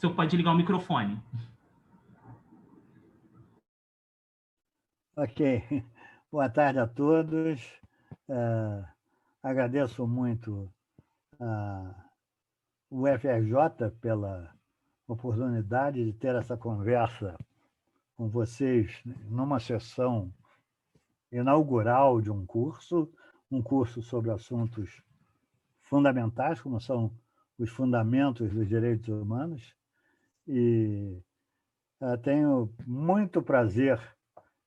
senhor pode ligar o microfone. Ok. Boa tarde a todos. Agradeço muito o FRJ pela oportunidade de ter essa conversa com vocês numa sessão inaugural de um curso sobre assuntos fundamentais, como são os fundamentos dos direitos humanos. E tenho muito prazer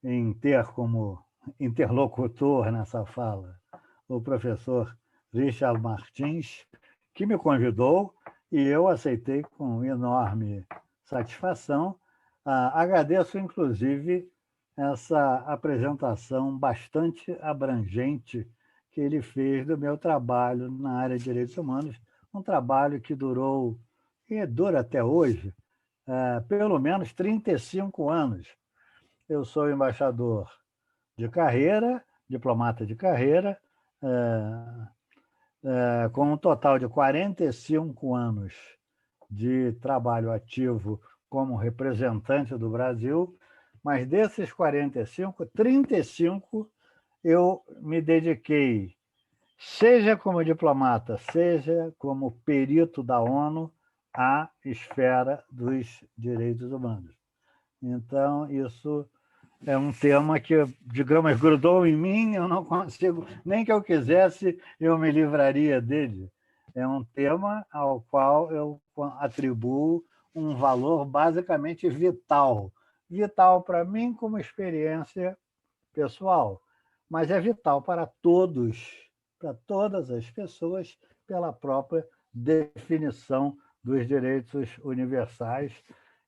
em ter como interlocutor nessa fala o professor Richard Martins, que me convidou e eu aceitei com enorme satisfação. Agradeço, inclusive, essa apresentação bastante abrangente que ele fez do meu trabalho na área de direitos humanos, um trabalho que durou e dura até hoje, pelo menos 35 anos. Eu sou embaixador de carreira, diplomata de carreira, com um total de 45 anos de trabalho ativo como representante do Brasil, mas desses 45, 35 eu me dediquei, seja como diplomata, seja como perito da ONU, à esfera dos direitos humanos. Então, isso é um tema que, digamos, grudou em mim, eu não consigo, nem que eu quisesse, eu me livraria dele. É um tema ao qual eu atribuo um valor basicamente vital. Vital para mim como experiência pessoal, mas é vital para todos, para todas as pessoas, pela própria definição dos direitos universais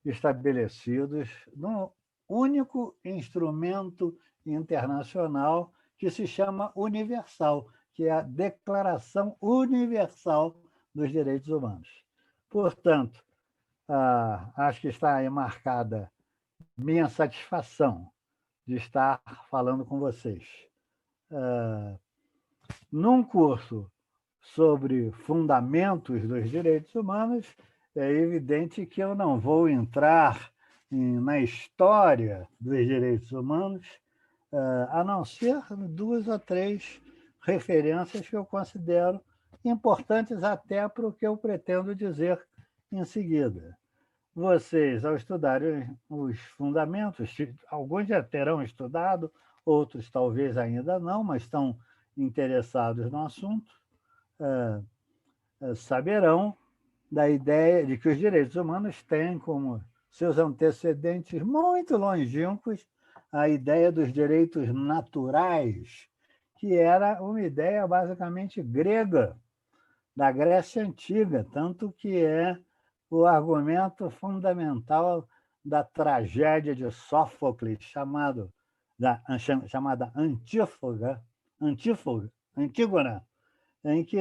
estabelecidos no único instrumento internacional que se chama universal, que é a Declaração Universal dos Direitos Humanos. Portanto, acho que está aí marcada minha satisfação de estar falando com vocês. Num curso sobre fundamentos dos direitos humanos, é evidente que eu não vou entrar na história dos direitos humanos, a não ser 2 ou 3 referências que eu considero importantes até para o que eu pretendo dizer em seguida. Vocês, ao estudarem os fundamentos, alguns já terão estudado, outros talvez ainda não, mas estão interessados no assunto, saberão da ideia de que os direitos humanos têm como seus antecedentes muito longínquos a ideia dos direitos naturais, que era uma ideia basicamente grega, da Grécia Antiga, tanto que é o argumento fundamental da tragédia de Sófocles, chamada Antígona, em que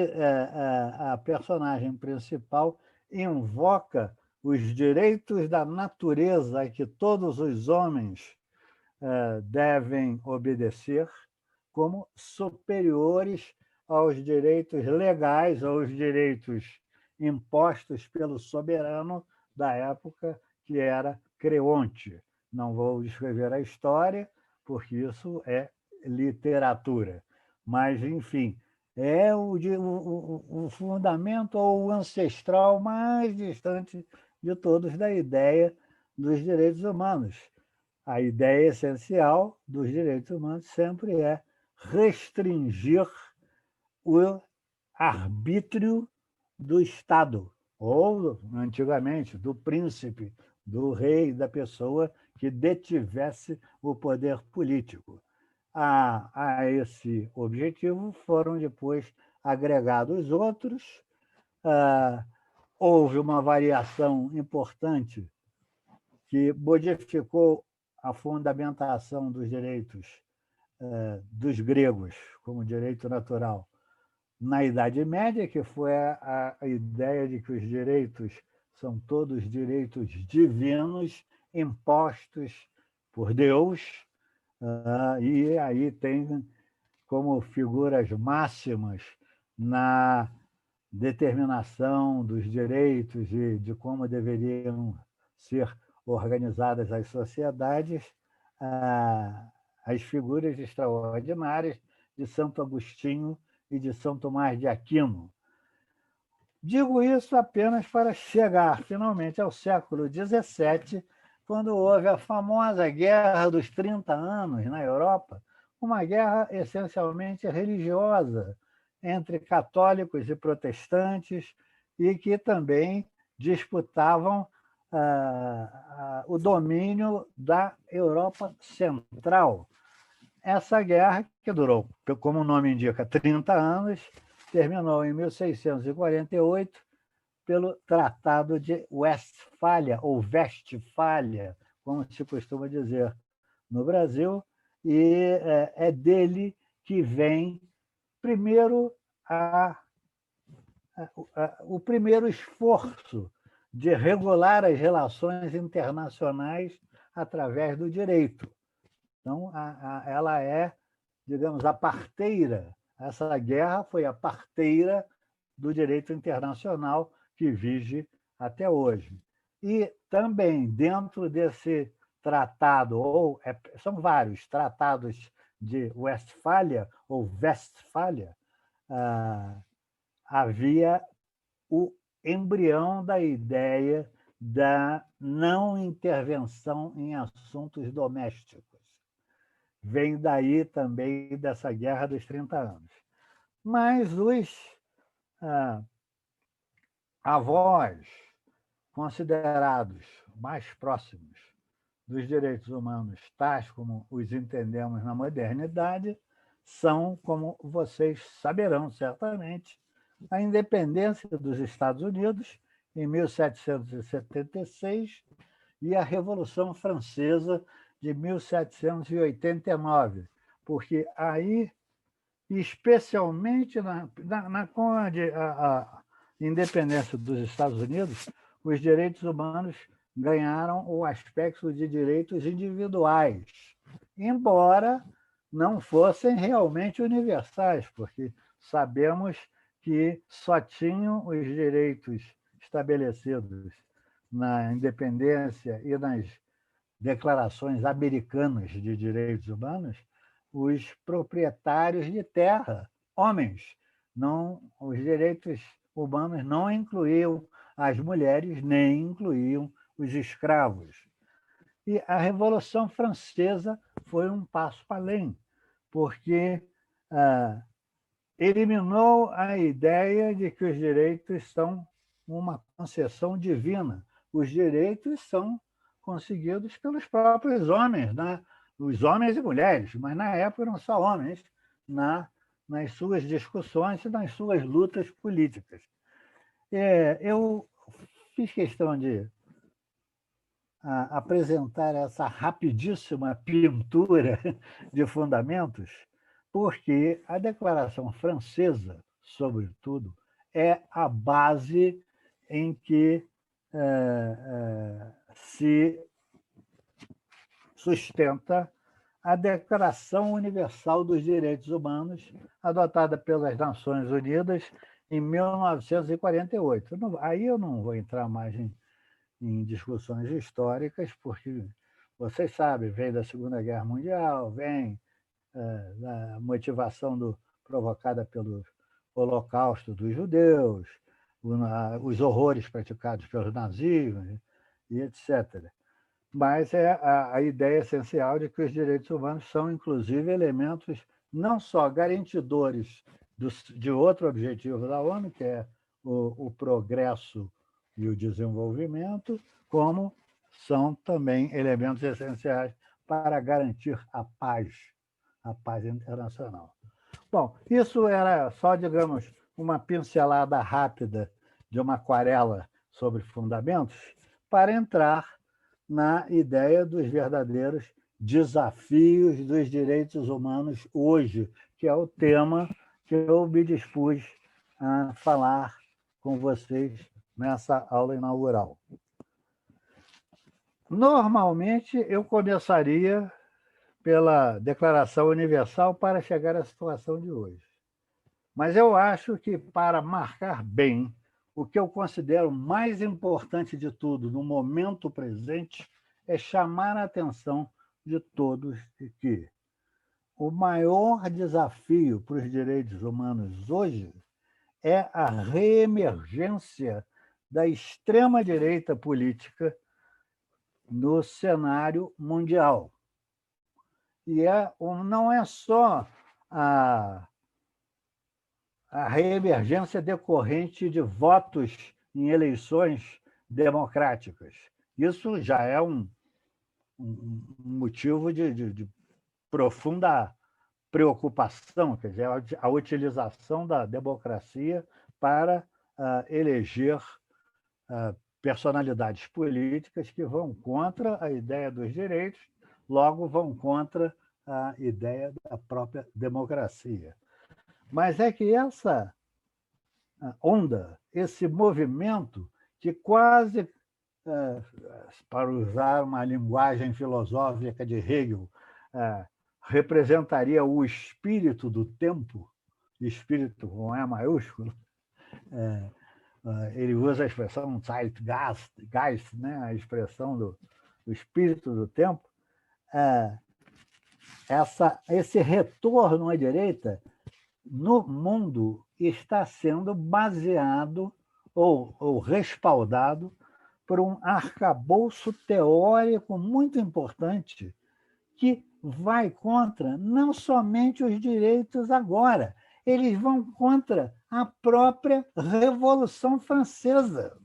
a personagem principal invoca os direitos da natureza a que todos os homens devem obedecer como superiores aos direitos legais, aos direitos impostos pelo soberano da época, que era Creonte. Não vou descrever a história, porque isso é literatura. Mas, enfim, é o fundamento ou o ancestral mais distante de todos da ideia dos direitos humanos. A ideia essencial dos direitos humanos sempre é restringir o arbítrio do Estado, ou, antigamente, do príncipe, do rei, da pessoa que detivesse o poder político. A esse objetivo foram depois agregados outros. Houve uma variação importante que modificou a fundamentação dos direitos dos gregos como direito natural na Idade Média, que foi a ideia de que os direitos são todos direitos divinos impostos por Deus, e aí tem como figuras máximas determinação dos direitos e de como deveriam ser organizadas as sociedades, as figuras extraordinárias de Santo Agostinho e de São Tomás de Aquino. Digo isso apenas para chegar finalmente ao século XVII, quando houve a famosa Guerra dos 30 Anos na Europa, uma guerra essencialmente religiosa entre católicos e protestantes, e que também disputavam o domínio da Europa Central. Essa guerra, que durou, como o nome indica, 30 anos, terminou em 1648 pelo Tratado de Westfália, ou Westfália, como se costuma dizer no Brasil, e é dele que vem primeiro o primeiro esforço de regular as relações internacionais através do direito. Então, ela é, digamos, a parteira. Essa guerra foi a parteira do direito internacional que vige até hoje. E também, dentro desse tratado, são vários tratados de Westfália, ou Westfália, havia o embrião da ideia da não intervenção em assuntos domésticos. Vem daí também dessa Guerra dos 30 Anos. Mas os avós considerados mais próximos dos direitos humanos, tais como os entendemos na modernidade, são, como vocês saberão certamente, a independência dos Estados Unidos, em 1776, e a Revolução Francesa, de 1789, porque aí, especialmente com a independência dos Estados Unidos, os direitos humanos ganharam o aspecto de direitos individuais, embora não fossem realmente universais, porque sabemos que só tinham os direitos estabelecidos na independência e nas declarações americanas de direitos humanos os proprietários de terra, homens. Não, os direitos humanos não incluíam as mulheres, nem incluíam os escravos. E a Revolução Francesa foi um passo além, porque eliminou a ideia de que os direitos são uma concessão divina. Os direitos são conseguidos pelos próprios homens, né? Os homens e mulheres, mas na época eram só homens, nas suas discussões e nas suas lutas políticas. Eu fiz questão de apresentar essa rapidíssima pintura de fundamentos, porque a Declaração Francesa, sobretudo, é a base em que se sustenta a Declaração Universal dos Direitos Humanos, adotada pelas Nações Unidas em 1948. Aí eu não vou entrar mais em discussões históricas, porque vocês sabem, vem da Segunda Guerra Mundial, vem da motivação provocada pelo Holocausto dos judeus, os horrores praticados pelos nazis, e etc. Mas é a ideia essencial de que os direitos humanos são, inclusive, elementos não só garantidores de outro objetivo da ONU, que é o progresso e o desenvolvimento, como são também elementos essenciais para garantir a paz internacional. Bom, isso era só, digamos, uma pincelada rápida de uma aquarela sobre fundamentos para entrar na ideia dos verdadeiros desafios dos direitos humanos hoje, que é o tema que eu me dispus a falar com vocês nessa aula inaugural. Normalmente, eu começaria pela Declaração Universal para chegar à situação de hoje. Mas eu acho que, para marcar bem, o que eu considero mais importante de tudo no momento presente é chamar a atenção de todos de que o maior desafio para os direitos humanos hoje é a reemergência da extrema-direita política no cenário mundial. E não é só a reemergência decorrente de votos em eleições democráticas. Isso já é um motivo de profunda preocupação, quer dizer, a utilização da democracia para eleger personalidades políticas que vão contra a ideia dos direitos, logo vão contra a ideia da própria democracia. Mas é que essa onda, esse movimento que quase, para usar uma linguagem filosófica de Hegel, representaria o espírito do tempo, espírito com E maiúsculo, ele usa a expressão Zeitgeist, né? A expressão do espírito do tempo. Esse retorno à direita no mundo está sendo baseado ou respaldado por um arcabouço teórico muito importante que vai contra não somente os direitos agora, eles vão contra a própria Revolução Francesa.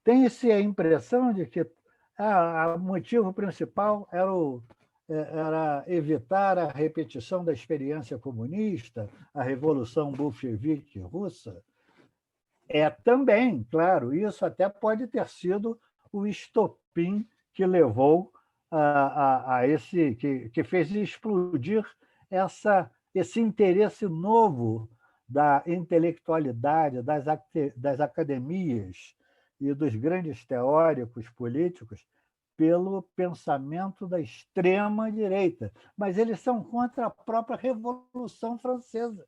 Tem-se a impressão de que o motivo principal era evitar a repetição da experiência comunista, a Revolução Bolchevique russa. É também, claro, isso até pode ter sido o estopim que levou a esse, que fez explodir esse interesse novo da intelectualidade, das academias e dos grandes teóricos políticos pelo pensamento da extrema-direita. Mas eles são contra a própria Revolução Francesa,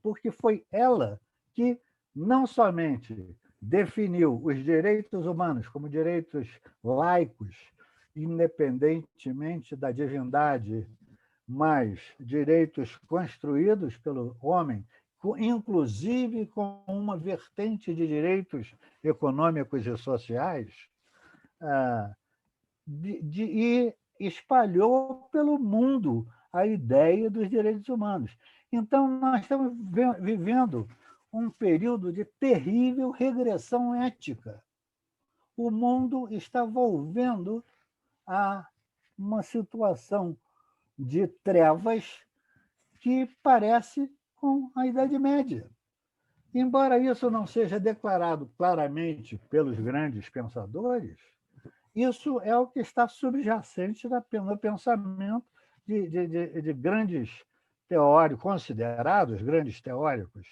porque foi ela que não somente definiu os direitos humanos como direitos laicos, independentemente da divindade, mas direitos construídos pelo homem, inclusive com uma vertente de direitos econômicos e sociais, e espalhou pelo mundo a ideia dos direitos humanos. Então, nós estamos vivendo um período de terrível regressão ética. O mundo está volvendo a uma situação de trevas que parece com a Idade Média. Embora isso não seja declarado claramente pelos grandes pensadores, isso é o que está subjacente no pensamento de grandes teóricos, considerados grandes teóricos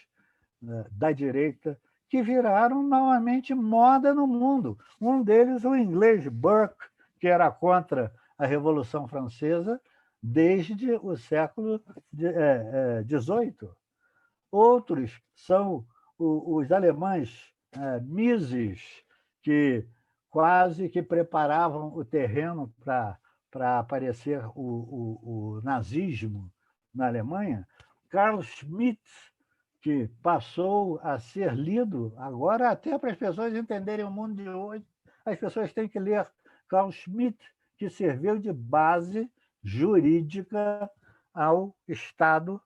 da direita, que viraram novamente moda no mundo. Um deles, o inglês Burke, que era contra a Revolução Francesa desde o século XVIII. Outros são os alemães Mises, que quase que preparavam o terreno para aparecer o nazismo na Alemanha. Carl Schmitt, que passou a ser lido agora até para as pessoas entenderem o mundo de hoje, as pessoas têm que ler Carl Schmitt, que serviu de base jurídica ao Estado,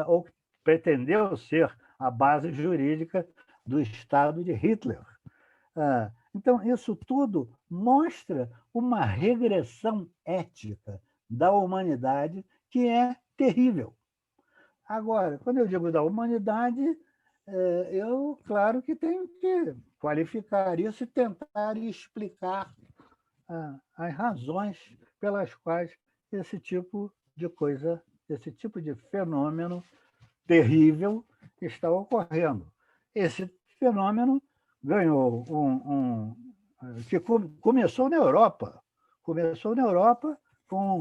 ou pretendeu ser a base jurídica do Estado de Hitler. Então, isso tudo mostra uma regressão ética da humanidade que é terrível. Agora, quando eu digo da humanidade, eu, claro que tenho que qualificar isso e tentar explicar as razões pelas quais esse tipo de coisa, esse tipo de fenômeno terrível está ocorrendo. Esse fenômeno ganhou que começou na Europa. Começou na Europa com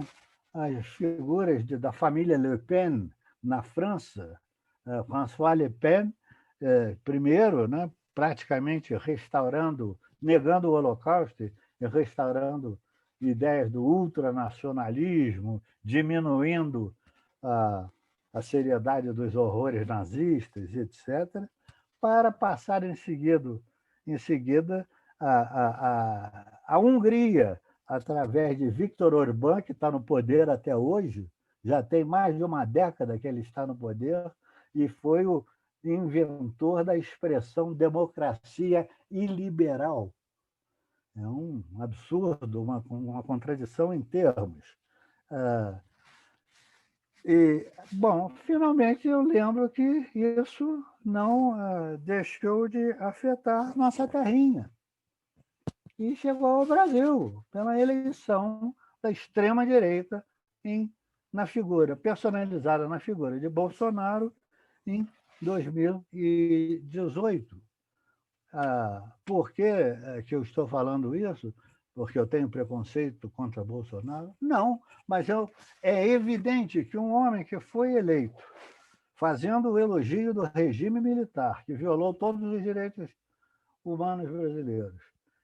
as figuras da família Le Pen na França, François Le Pen, primeiro, né, praticamente restaurando, negando o Holocausto e restaurando ideias do ultranacionalismo, diminuindo a seriedade dos horrores nazistas, etc., para passar em seguida a Hungria, através de Viktor Orbán, que está no poder até hoje, já tem mais de uma década que ele está no poder, e foi o inventor da expressão democracia iliberal. É um absurdo, uma contradição em termos. Bom, finalmente eu lembro que isso não deixou de afetar nossa terrinha. E chegou ao Brasil, pela eleição da extrema-direita na figura, personalizada na figura de Bolsonaro em 2018. Por que eu estou falando isso? Porque eu tenho preconceito contra Bolsonaro? Não, mas é evidente que um homem que foi eleito fazendo o elogio do regime militar, que violou todos os direitos humanos brasileiros,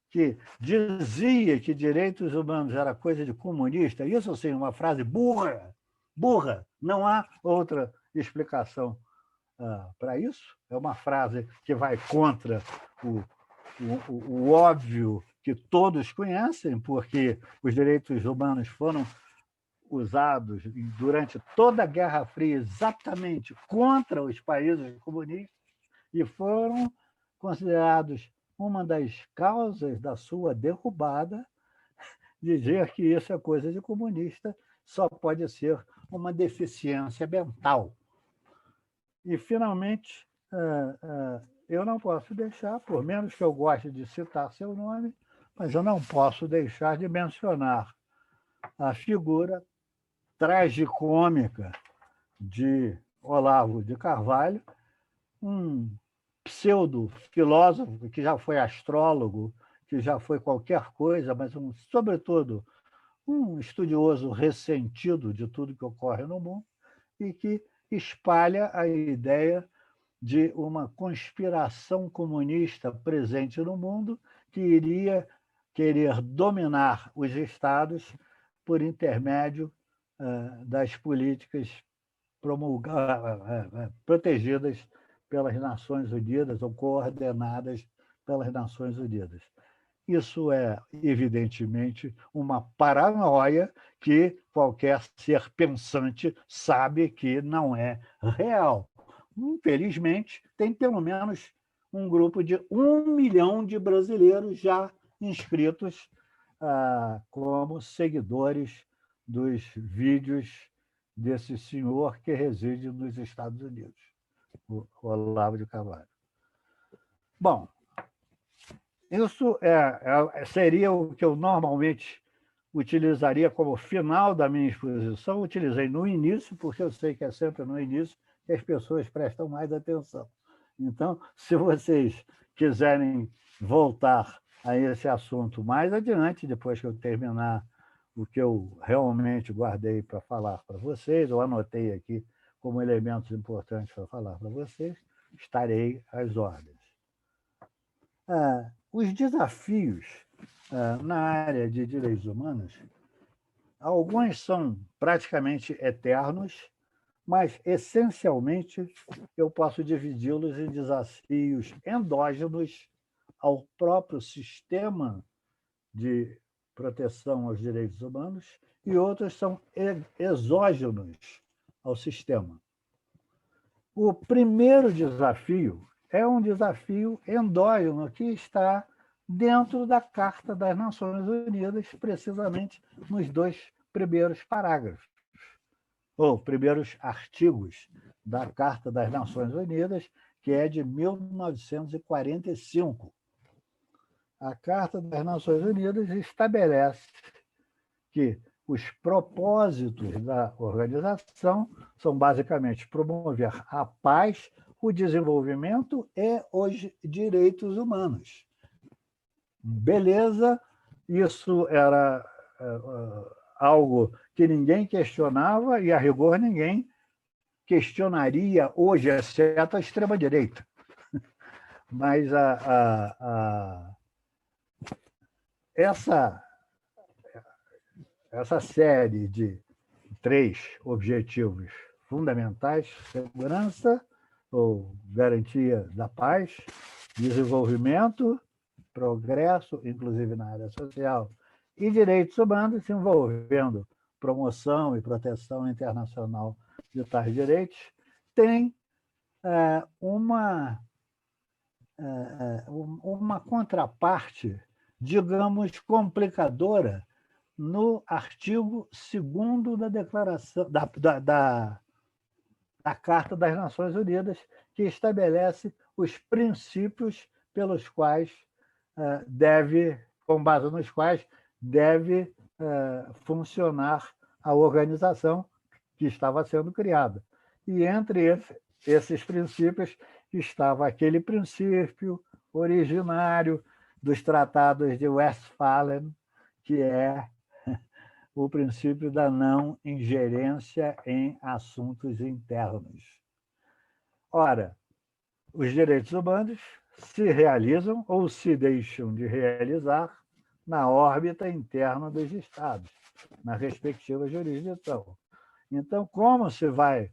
que dizia que direitos humanos era coisa de comunista, isso sim, uma frase burra, burra, não há outra explicação para isso. É uma frase que vai contra o óbvio que todos conhecem, porque os direitos humanos foram usados durante toda a Guerra Fria exatamente contra os países comunistas e foram considerados uma das causas da sua derrubada. Dizer que isso é coisa de comunista só pode ser uma deficiência mental. E, finalmente, eu não posso deixar, por menos que eu goste de citar seu nome, mas eu não posso deixar de mencionar a figura tragicômica de Olavo de Carvalho, um pseudo-filósofo que já foi astrólogo, que já foi qualquer coisa, mas, sobretudo, um estudioso ressentido de tudo que ocorre no mundo e que espalha a ideia de uma conspiração comunista presente no mundo que iria querer dominar os estados por intermédio das políticas protegidas pelas Nações Unidas ou coordenadas pelas Nações Unidas. Isso é, evidentemente, uma paranoia que qualquer ser pensante sabe que não é real. Infelizmente, tem pelo menos um grupo de 1 milhão de brasileiros já inscritos como seguidores dos vídeos desse senhor que reside nos Estados Unidos, o Olavo de Carvalho. Bom, isso seria o que eu normalmente utilizaria como final da minha exposição. Utilizei no início, porque eu sei que é sempre no início que as pessoas prestam mais atenção. Então, se vocês quiserem voltar a esse assunto mais adiante, depois que eu terminar o que eu realmente guardei para falar para vocês, ou anotei aqui como elementos importantes para falar para vocês, estarei às ordens. Os desafios na área de direitos humanos, alguns são praticamente eternos, mas, essencialmente, eu posso dividi-los em desafios endógenos ao próprio sistema de proteção aos direitos humanos e outros são exógenos ao sistema. O primeiro desafio é um desafio endógeno que está dentro da Carta das Nações Unidas, precisamente nos 2 primeiros parágrafos, ou primeiros artigos da Carta das Nações Unidas, que é de 1945. A Carta das Nações Unidas estabelece que os propósitos da organização são basicamente promover a paz, o desenvolvimento e os direitos humanos. Beleza, isso era algo que ninguém questionava e, a rigor, ninguém questionaria hoje, exceto a extrema-direita. Mas essa série de 3 objetivos fundamentais: segurança ou garantia da paz, desenvolvimento, progresso, inclusive na área social, e direitos humanos, envolvendo promoção e proteção internacional de tais direitos, tem uma contraparte, digamos, complicadora no artigo 2º da Declaração da Carta das Nações Unidas, que estabelece os princípios pelos quais com base nos quais deve funcionar a organização que estava sendo criada. E entre esses princípios estava aquele princípio originário dos tratados de Westphalen, que é o princípio da não ingerência em assuntos internos. Ora, os direitos humanos se realizam ou se deixam de realizar na órbita interna dos Estados, na respectiva jurisdição. Então, como se vai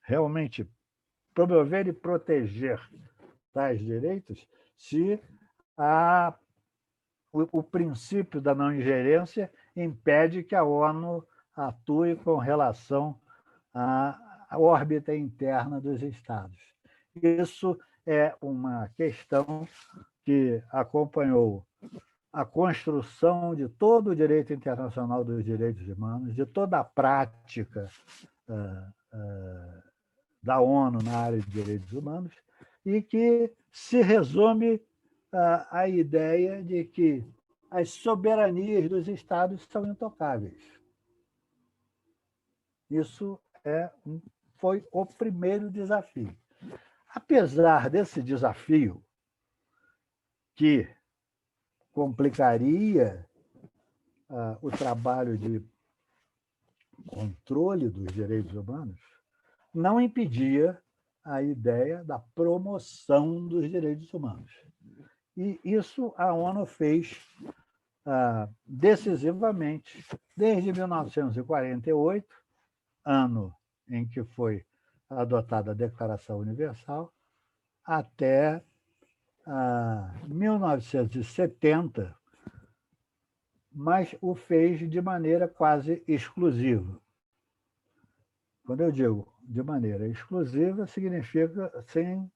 realmente promover e proteger tais direitos se o princípio da não ingerência impede que a ONU atue com relação à órbita interna dos Estados? Isso é uma questão que acompanhou a construção de todo o direito internacional dos direitos humanos, de toda a prática da ONU na área de direitos humanos, e que se resume à ideia de que as soberanias dos Estados são intocáveis. Isso foi o primeiro desafio. Apesar desse desafio, que complicaria o trabalho de controle dos direitos humanos, não impedia a ideia da promoção dos direitos humanos. E isso a ONU fez decisivamente desde 1948, ano em que foi adotada a Declaração Universal, até 1970, mas o fez de maneira quase exclusiva. Quando eu digo de maneira exclusiva, significa sem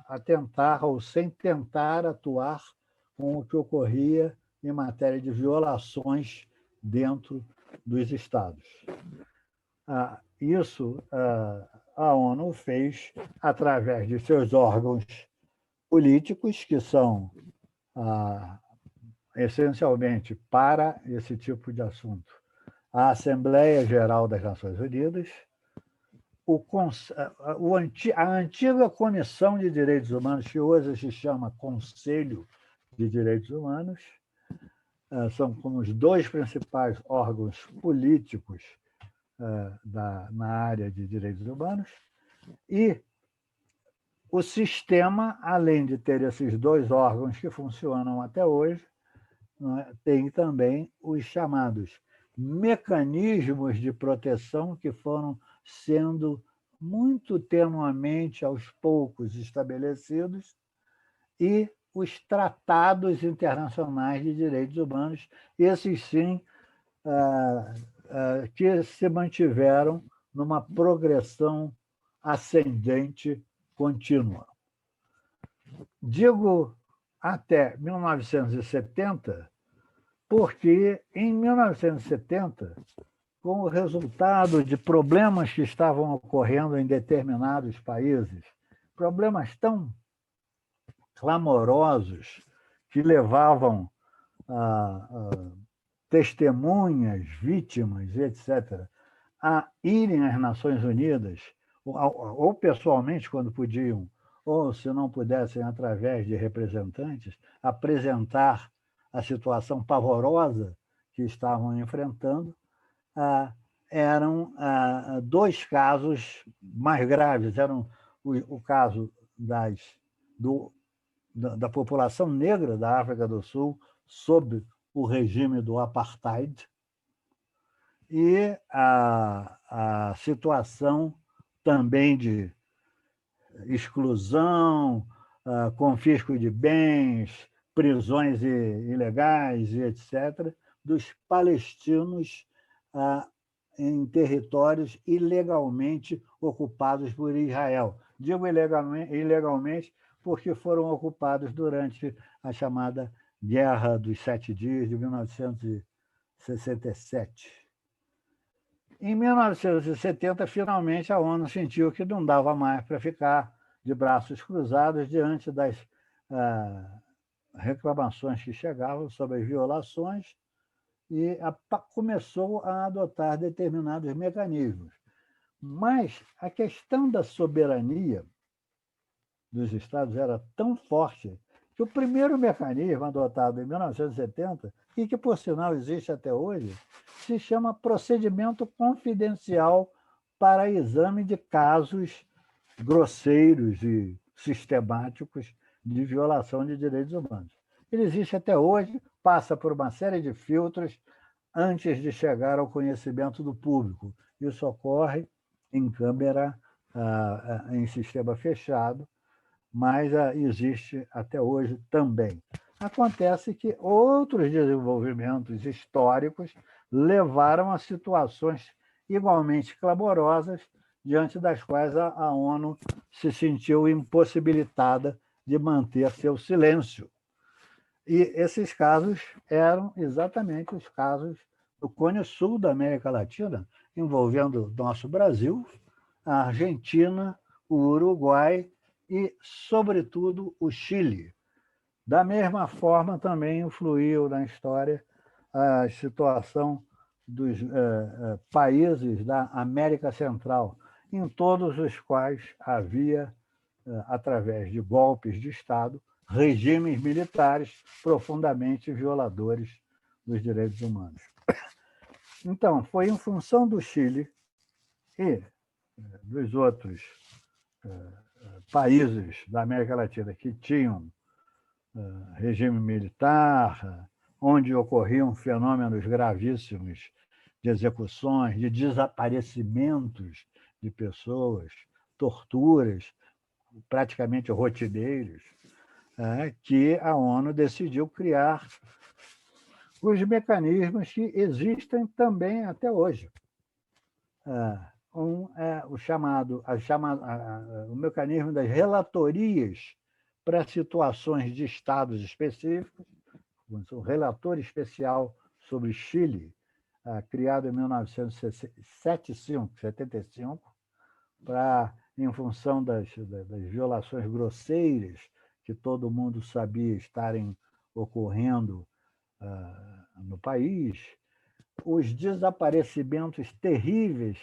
atentar ou sem tentar atuar com o que ocorria em matéria de violações dentro dos Estados. Isso a ONU fez através de seus órgãos políticos, que são essencialmente para esse tipo de assunto a Assembleia Geral das Nações Unidas, a antiga Comissão de Direitos Humanos, que hoje se chama Conselho de Direitos Humanos, são como os 2 principais órgãos políticos na área de direitos humanos, e o sistema, além de ter esses 2 órgãos que funcionam até hoje, tem também os chamados mecanismos de proteção que foram sendo muito tenuamente, aos poucos, estabelecidos, e os tratados internacionais de direitos humanos, esses sim, que se mantiveram numa progressão ascendente contínua. Digo até 1970, porque em 1970, com o resultado de problemas que estavam ocorrendo em determinados países, problemas tão clamorosos que levavam testemunhas, vítimas, etc., a irem às Nações Unidas, ou pessoalmente, quando podiam, ou, se não pudessem, através de representantes, apresentar a situação pavorosa que estavam enfrentando, eram dois casos mais graves. Eram o caso da população negra da África do Sul sob o regime do apartheid e a situação também de exclusão, confisco de bens, prisões ilegais e etc., dos palestinos em territórios ilegalmente ocupados por Israel. Digo ilegalmente porque foram ocupados durante a chamada Guerra dos Sete Dias de 1967. Em 1970, finalmente, a ONU sentiu que não dava mais para ficar de braços cruzados diante das reclamações que chegavam sobre as violações e começou a adotar determinados mecanismos. Mas a questão da soberania dos Estados era tão forte que o primeiro mecanismo adotado em 1970, e que, por sinal, existe até hoje, se chama procedimento confidencial para exame de casos grosseiros e sistemáticos de violação de direitos humanos. Ele existe até hoje, passa por uma série de filtros antes de chegar ao conhecimento do público. Isso ocorre em câmara, em sistema fechado, mas existe até hoje também. Acontece que outros desenvolvimentos históricos levaram a situações igualmente clamorosas, diante das quais a ONU se sentiu impossibilitada de manter seu silêncio. E esses casos eram exatamente os casos do Cone Sul da América Latina, envolvendo nosso Brasil, a Argentina, o Uruguai e, sobretudo, o Chile. Da mesma forma, também influiu na história a situação dos países da América Central, em todos os quais havia, através de golpes de Estado, regimes militares profundamente violadores dos direitos humanos. Então, foi em função do Chile e dos outros países da América Latina que tinham regime militar, onde ocorriam fenômenos gravíssimos de execuções, de desaparecimentos de pessoas, torturas praticamente rotineiros, que a ONU decidiu criar os mecanismos que existem também até hoje. O mecanismo das relatorias para situações de estados específicos, o relator especial sobre Chile, criado em 1975, em função das violações grosseiras que todo mundo sabia estarem ocorrendo no país, os desaparecimentos terríveis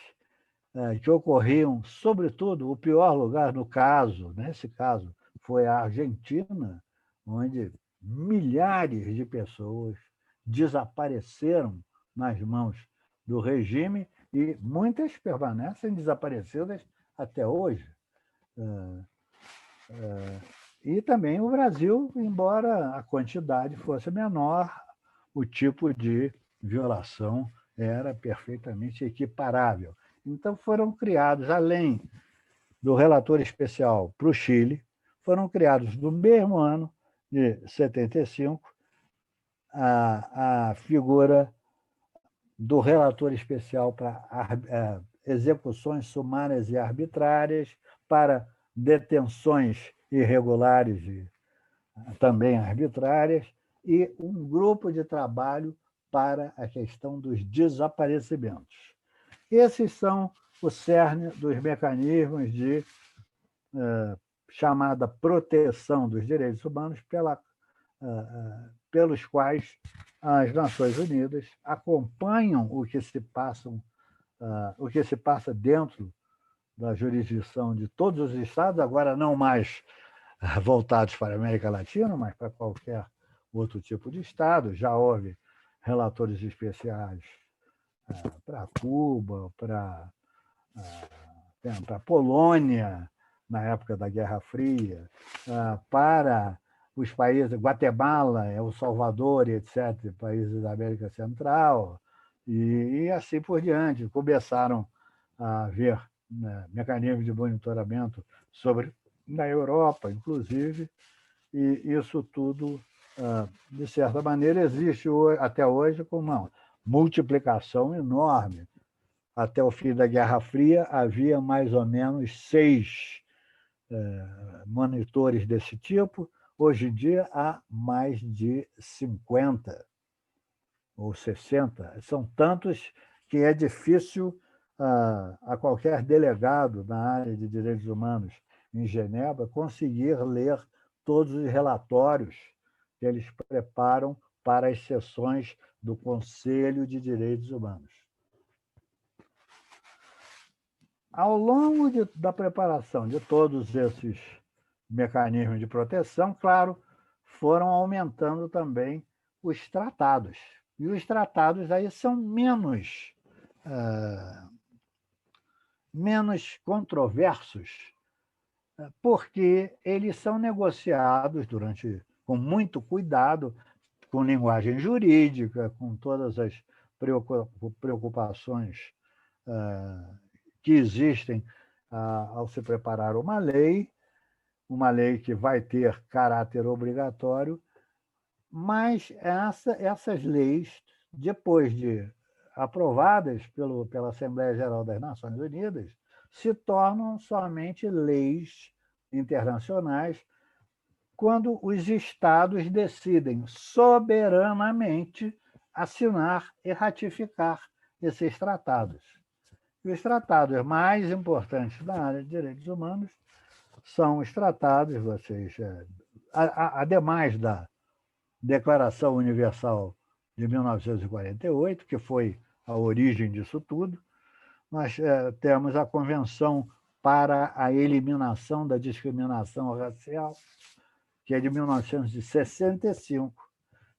que ocorriam, sobretudo, o pior lugar nesse caso, foi a Argentina, onde milhares de pessoas desapareceram nas mãos do regime e muitas permanecem desaparecidas até hoje. E também o Brasil, embora a quantidade fosse menor, o tipo de violação era perfeitamente equiparável. Então, foram criados, além do relator especial para o Chile, foram criados no mesmo ano de 75 a figura do relator especial para execuções sumárias e arbitrárias, para detenções irregulares e também arbitrárias, e um grupo de trabalho para a questão dos desaparecimentos. Esses são o cerne dos mecanismos de chamada proteção dos direitos humanos, pelos quais as Nações Unidas acompanham o que se passa dentro da jurisdição de todos os estados, agora não mais voltados para a América Latina, mas para qualquer outro tipo de estado. Já houve relatores especiais para Cuba, para a Polônia, na época da Guerra Fria, para os países, Guatemala, El Salvador, etc., países da América Central, e assim por diante. Começaram a haver, né, mecanismos de monitoramento sobre na Europa, inclusive, e isso tudo, de certa maneira, existe até hoje com uma multiplicação enorme. Até o fim da Guerra Fria, havia mais ou menos 6 monitores desse tipo. Hoje em dia, há mais de 50 ou 60. São tantos que é difícil a qualquer delegado na área de direitos humanos em Genebra conseguir ler todos os relatórios que eles preparam para as sessões do Conselho de Direitos Humanos. Ao longo da preparação de todos esses mecanismos de proteção, claro, foram aumentando também os tratados. E os tratados aí são menos controversos, porque eles são negociados com muito cuidado, com linguagem jurídica, com todas as preocupações que existem ao se preparar uma lei que vai ter caráter obrigatório, mas essas leis, depois de aprovadas pela Assembleia Geral das Nações Unidas, se tornam somente leis internacionais quando os Estados decidem soberanamente assinar e ratificar esses tratados. E os tratados mais importantes da área de direitos humanos são os tratados, ademais da Declaração Universal de 1948, que foi a origem disso tudo, nós temos a Convenção para a Eliminação da Discriminação Racial, que é de 1965.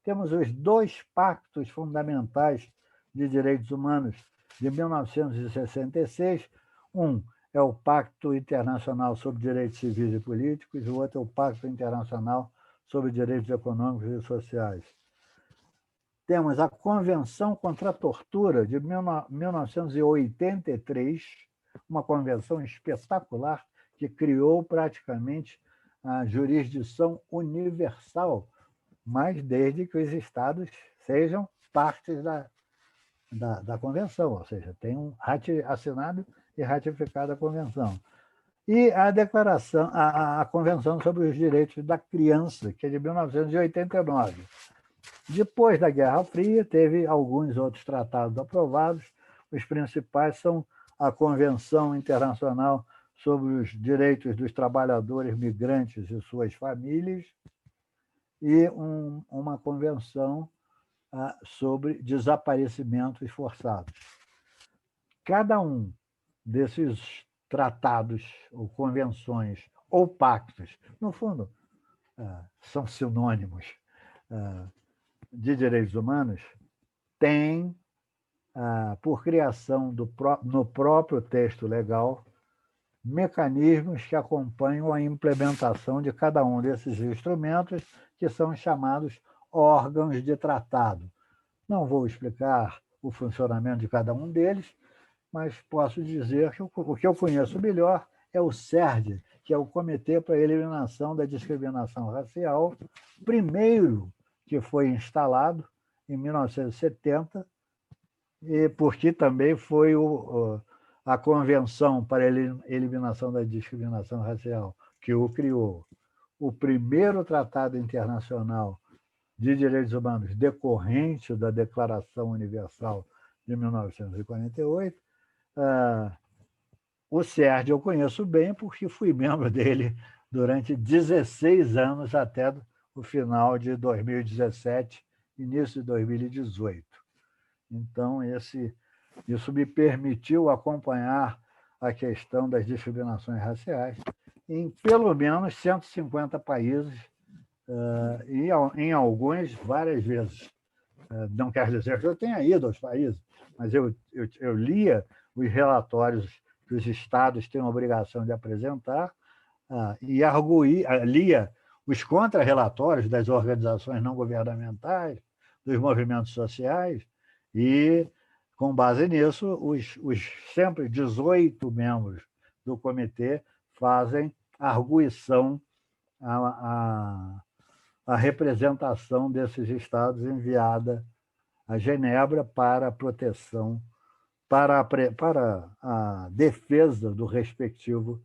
Temos os 2 pactos fundamentais de direitos humanos de 1966. Um é o Pacto Internacional sobre Direitos Civis e Políticos, e o outro é o Pacto Internacional sobre Direitos Econômicos e Sociais. Temos a Convenção contra a Tortura, de 1983, uma convenção espetacular que criou praticamente a jurisdição universal, mas desde que os Estados sejam partes da convenção, ou seja, tenham assinado e ratificado a convenção. E a declaração, a Convenção sobre os Direitos da Criança, que é de 1989. Depois da Guerra Fria, teve alguns outros tratados aprovados. Os principais são a Convenção Internacional sobre os Direitos dos Trabalhadores Migrantes e suas famílias e uma convenção sobre desaparecimentos forçados. Cada um desses tratados, ou convenções, ou pactos, no fundo, são sinônimos de direitos humanos, tem, por criação no próprio texto legal, mecanismos que acompanham a implementação de cada um desses instrumentos, que são chamados órgãos de tratado. Não vou explicar o funcionamento de cada um deles, mas posso dizer que o que eu conheço melhor é o CERD, que é o Comitê para a Eliminação da Discriminação Racial, primeiro que foi instalado em 1970, e porque também foi a Convenção para a Eliminação da Discriminação Racial que o criou. O primeiro tratado internacional de direitos humanos decorrente da Declaração Universal de 1948. O CERD eu conheço bem porque fui membro dele durante 16 anos até o final de 2017, início de 2018. Então, isso me permitiu acompanhar a questão das discriminações raciais em pelo menos 150 países, e em alguns várias vezes. Não quer dizer que eu tenha ido aos países, mas eu lia os relatórios que os estados têm a obrigação de apresentar e lia os contra-relatórios das organizações não governamentais, dos movimentos sociais, e, com base nisso, os sempre 18 membros do comitê fazem arguição à representação desses estados enviada a Genebra para a proteção, para a defesa do respectivo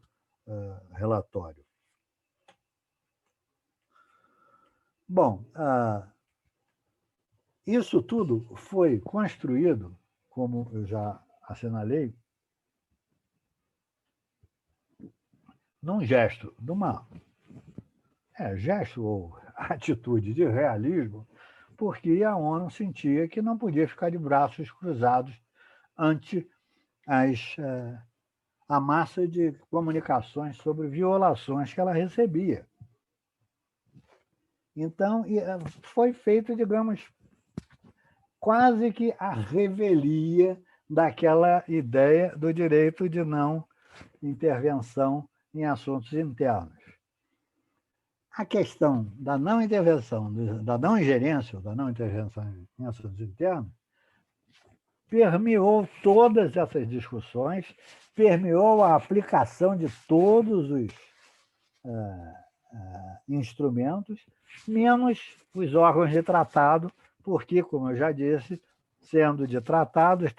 relatório. Bom, isso tudo foi construído, como eu já assinalei, num gesto, gesto ou atitude de realismo, porque a ONU sentia que não podia ficar de braços cruzados ante a massa de comunicações sobre violações que ela recebia. Então, foi feito, digamos, quase que a revelia daquela ideia do direito de não intervenção em assuntos internos. A questão da não intervenção, da não ingerência, da não intervenção em assuntos internos, permeou todas essas discussões, permeou a aplicação de todos os instrumentos, menos os órgãos de tratado, porque, como eu já disse, sendo de tratados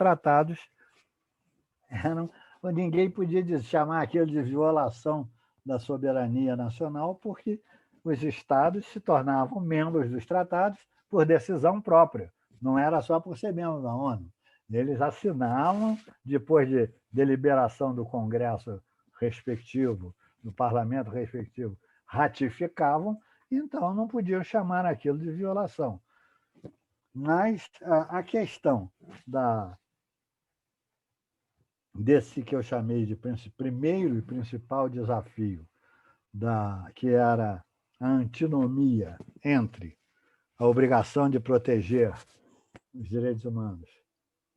eram, ninguém podia chamar aquilo de violação da soberania nacional, porque os estados se tornavam membros dos tratados por decisão própria, não era só por ser membro da ONU. Eles assinavam, depois de deliberação do Congresso respectivo, do parlamento respectivo, ratificavam, então não podiam chamar aquilo de violação. Mas a questão desse que eu chamei de primeiro e principal desafio, que era a antinomia entre a obrigação de proteger os direitos humanos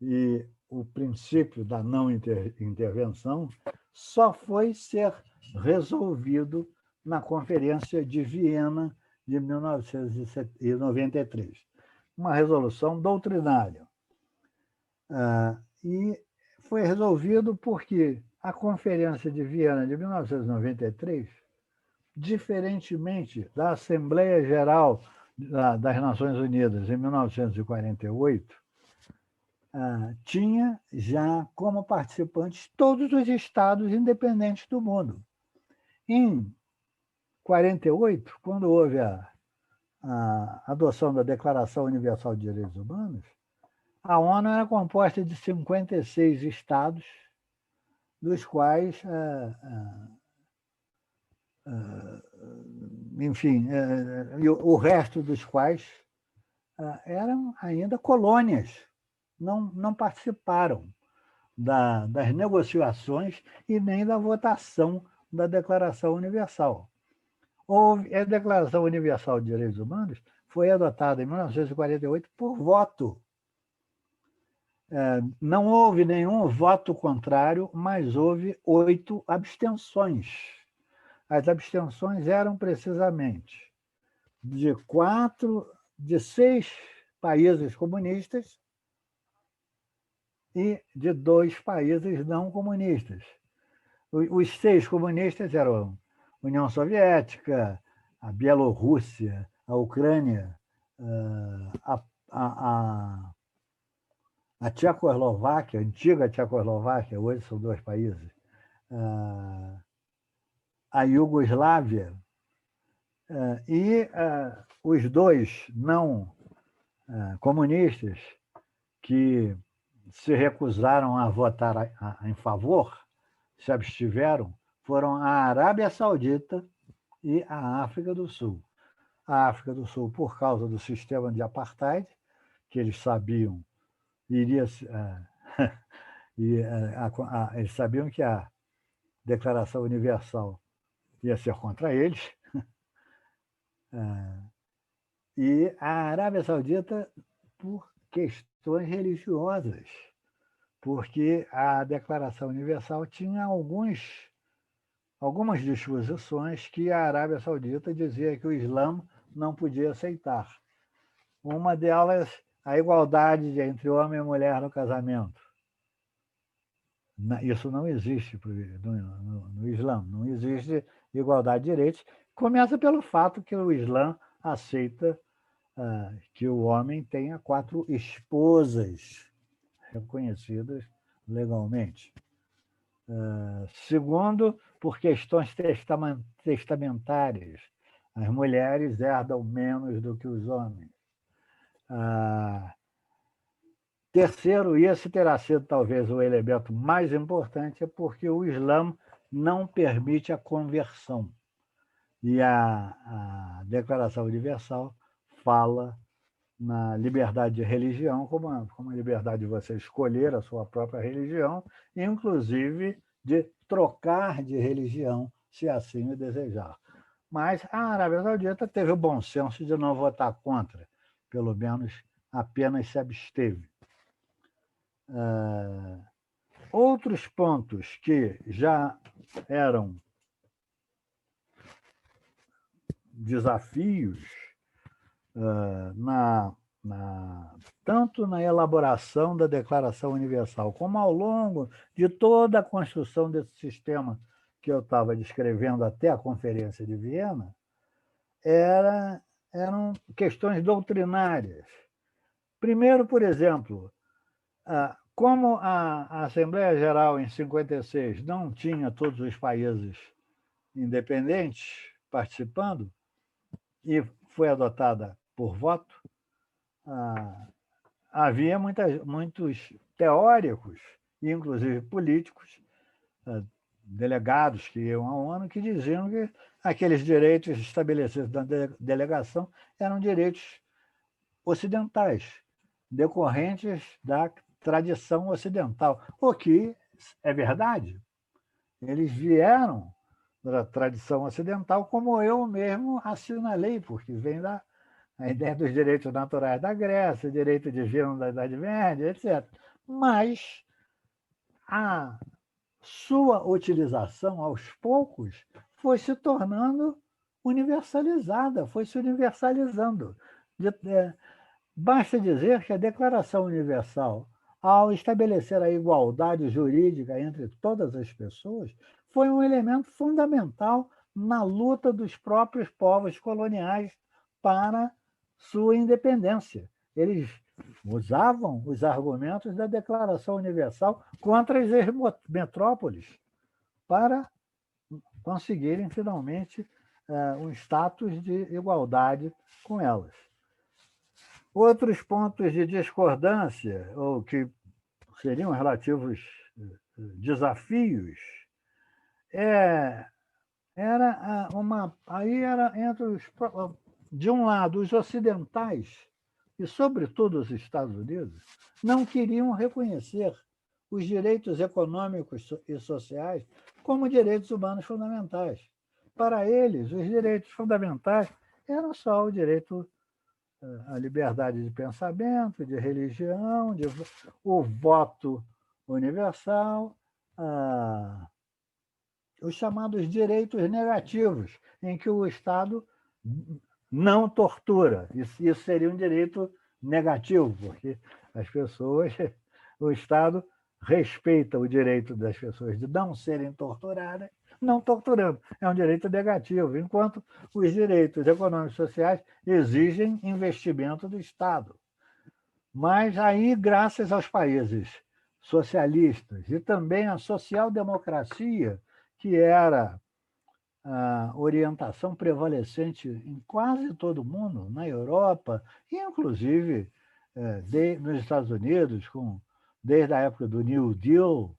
e o princípio da não intervenção, só foi ser resolvido na Conferência de Viena de 1993. Uma resolução doutrinária. E foi resolvido porque a Conferência de Viena de 1993, diferentemente da Assembleia Geral das Nações Unidas em 1948, tinha já como participantes todos os estados independentes do mundo. Em 48, quando houve a adoção da Declaração Universal de Direitos Humanos, a ONU era composta de 56 estados, dos quais, enfim, o resto dos quais eram ainda colônias, não participaram das negociações e nem da votação da Declaração Universal. A Declaração Universal de Direitos Humanos foi adotada em 1948 por voto. Não houve nenhum voto contrário, mas houve 8 abstenções. As abstenções eram precisamente de 6 países comunistas e de 2 países não comunistas. Os 6 comunistas eram a União Soviética, a Bielorrússia, a Ucrânia, a Tchecoslováquia, a antiga Tchecoslováquia, hoje são 2 países, a Iugoslávia, e os 2 não comunistas que se recusaram a votar em favor, se abstiveram, foram a Arábia Saudita e a África do Sul. A África do Sul, por causa do sistema de apartheid, que eles sabiam eles sabiam que a Declaração Universal ia ser contra eles, e a Arábia Saudita por questões religiosas, porque a Declaração Universal tinha algumas disposições que a Arábia Saudita dizia que o Islã não podia aceitar. Uma delas, a igualdade entre homem e mulher no casamento. Isso não existe no Islã, não existe igualdade de direitos. Começa pelo fato que o Islã aceita que o homem tenha 4 esposas reconhecidas legalmente. Segundo, por questões testamentárias. As mulheres herdam menos do que os homens. Terceiro, e esse terá sido talvez o elemento mais importante, é porque o Islã não permite a conversão. E a Declaração Universal fala na liberdade de religião, como a liberdade de você escolher a sua própria religião, inclusive de trocar de religião, se assim o desejar. Mas a Arábia Saudita teve o bom senso de não votar contra, pelo menos apenas se absteve. Outros pontos que já eram desafios tanto na elaboração da Declaração Universal, como ao longo de toda a construção desse sistema que eu estava descrevendo até a Conferência de Viena, eram questões doutrinárias. Primeiro, por exemplo, como a Assembleia Geral, em 56, não tinha todos os países independentes participando, e foi adotada por voto, havia muitos teóricos, inclusive políticos, delegados que iam à ONU, que diziam que aqueles direitos estabelecidos na delegação eram direitos ocidentais, decorrentes da tradição ocidental, o que é verdade. Eles vieram da tradição ocidental, como eu mesmo assinalei, porque vem a ideia dos direitos naturais da Grécia, direito divino da Idade Média, etc. Mas a sua utilização, aos poucos, foi se tornando universalizada, foi se universalizando. Basta dizer que a Declaração Universal, ao estabelecer a igualdade jurídica entre todas as pessoas, foi um elemento fundamental na luta dos próprios povos coloniais para sua independência. Eles usavam os argumentos da Declaração Universal contra as metrópoles para conseguirem, finalmente, um status de igualdade com elas. Outros pontos de discordância, ou que seriam relativos desafios, era entre de um lado, os ocidentais, e sobretudo os Estados Unidos, não queriam reconhecer os direitos econômicos e sociais como direitos humanos fundamentais. Para eles, os direitos fundamentais eram só o direito à liberdade de pensamento, de religião, o voto universal, os chamados direitos negativos, em que o Estado não tortura. Isso seria um direito negativo, porque as pessoas, o Estado respeita o direito das pessoas de não serem torturadas, não torturando. É um direito negativo, enquanto os direitos econômicos e sociais exigem investimento do Estado. Mas aí, graças aos países socialistas e também à social-democracia, que era a orientação prevalecente em quase todo mundo, na Europa, e inclusive nos Estados Unidos, desde a época do New Deal,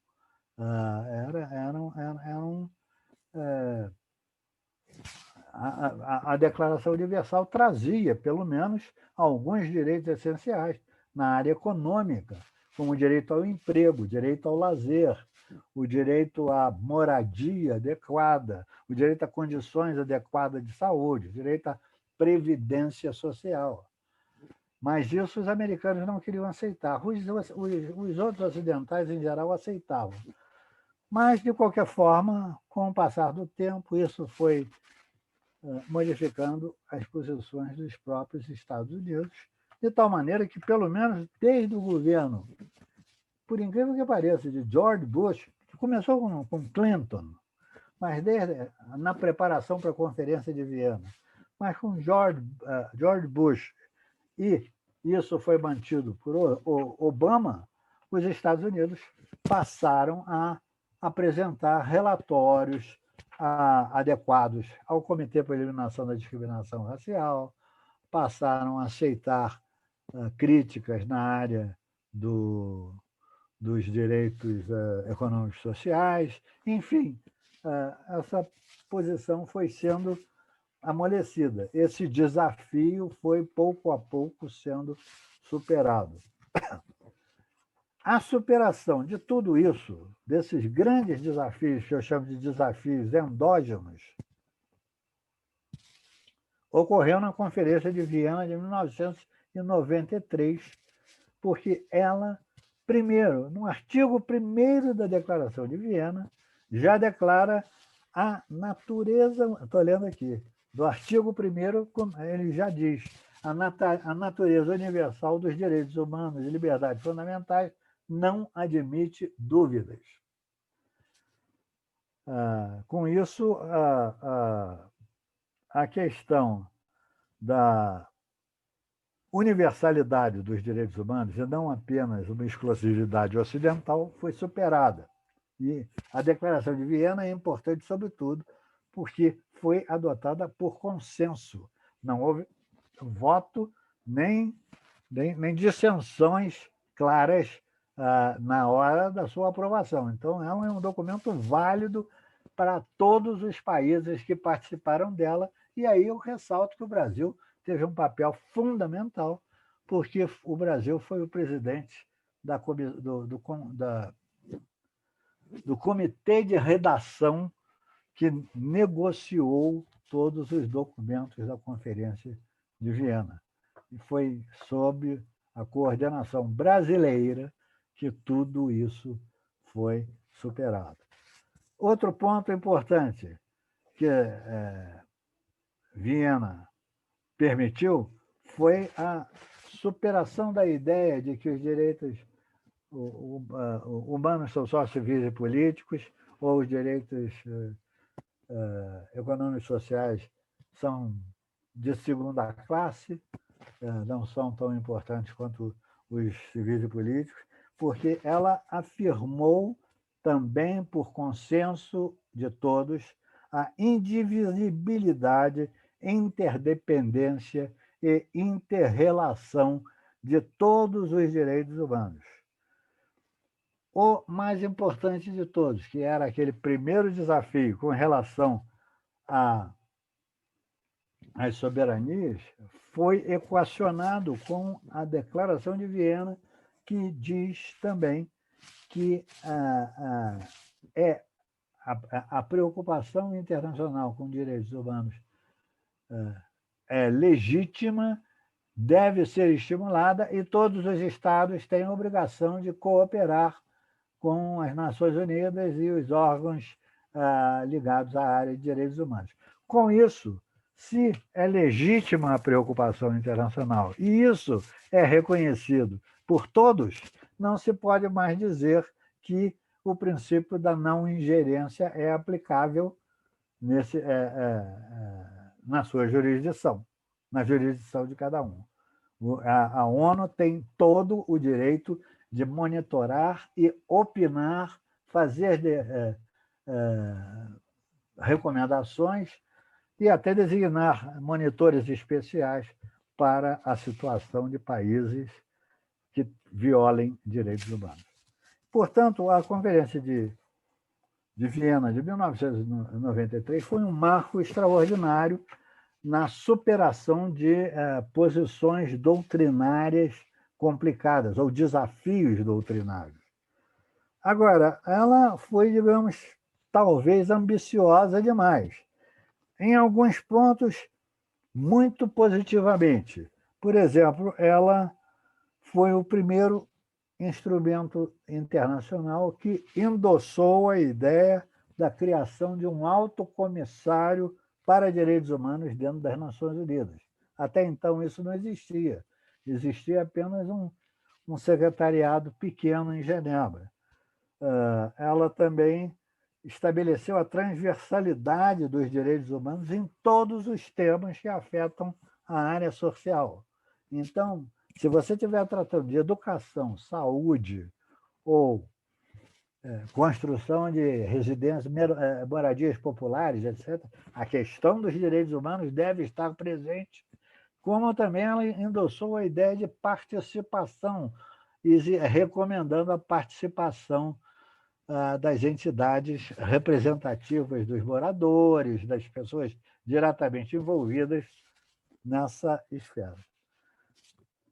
a Declaração Universal trazia, pelo menos, alguns direitos essenciais na área econômica, como o direito ao emprego, o direito ao lazer, o direito à moradia adequada, o direito a condições adequadas de saúde, o direito à previdência social. Mas isso os americanos não queriam aceitar. Os outros ocidentais, em geral, aceitavam. Mas, de qualquer forma, com o passar do tempo, isso foi modificando as posições dos próprios Estados Unidos, de tal maneira que, pelo menos desde o governo, por incrível que pareça, de George Bush, que começou com Clinton, mas desde na preparação para a Conferência de Viena, mas com George Bush, e isso foi mantido por Obama, os Estados Unidos passaram a apresentar relatórios adequados ao Comitê para a Eliminação da Discriminação Racial, passaram a aceitar críticas na área dos direitos econômicos e sociais, enfim, essa posição foi sendo amolecida. Esse desafio foi, pouco a pouco, sendo superado. A superação de tudo isso, desses grandes desafios, que eu chamo de desafios endógenos, ocorreu na Conferência de Viena de 1993, porque ela, primeiro, no artigo 1º da Declaração de Viena, já declara a natureza, estou lendo aqui, do artigo 1º, ele já diz, a natureza universal dos direitos humanos e liberdades fundamentais não admite dúvidas. Com isso, a questão da universalidade dos direitos humanos, e não apenas uma exclusividade ocidental, foi superada. E a Declaração de Viena é importante, sobretudo, porque foi adotada por consenso. Não houve voto nem dissensões claras na hora da sua aprovação. Então, é um documento válido para todos os países que participaram dela. E aí eu ressalto que o Brasil teve um papel fundamental, porque o Brasil foi o presidente do comitê de redação que negociou todos os documentos da Conferência de Viena. E foi sob a coordenação brasileira que tudo isso foi superado. Outro ponto importante que Viena permitiu foi a superação da ideia de que os direitos humanos são só civis e políticos, ou os direitos econômicos e sociais são de segunda classe, não são tão importantes quanto os civis e políticos, porque ela afirmou também, por consenso de todos, a indivisibilidade, interdependência e interrelação de todos os direitos humanos. O mais importante de todos, que era aquele primeiro desafio com relação às soberanias, foi equacionado com a Declaração de Viena, que diz também que a preocupação internacional com direitos humanos é legítima, deve ser estimulada e todos os estados têm a obrigação de cooperar com as Nações Unidas e os órgãos ligados à área de direitos humanos. Com isso, se é legítima a preocupação internacional e isso é reconhecido por todos, não se pode mais dizer que o princípio da não ingerência é aplicável na sua jurisdição, na jurisdição de cada um. A ONU tem todo o direito de monitorar e opinar, fazer recomendações e até designar monitores especiais para a situação de países que violem direitos humanos. Portanto, a Conferência de Viena de 1993 foi um marco extraordinário na superação de posições doutrinárias complicadas, ou desafios doutrinários. Agora, ela foi, digamos, talvez ambiciosa demais. Em alguns pontos, muito positivamente, Por exemplo, ela foi o primeiro instrumento internacional que endossou a ideia da criação de um alto comissário para direitos humanos dentro das Nações Unidas. Até então isso não existia. Existia apenas um secretariado pequeno em Genebra. Ela também estabeleceu a transversalidade dos direitos humanos em todos os temas que afetam a área social. Então, se você estiver tratando de educação, saúde ou construção de residências, moradias populares, etc., a questão dos direitos humanos deve estar presente, como também ela endossou a ideia de participação, recomendando a participação das entidades representativas dos moradores, das pessoas diretamente envolvidas nessa esfera.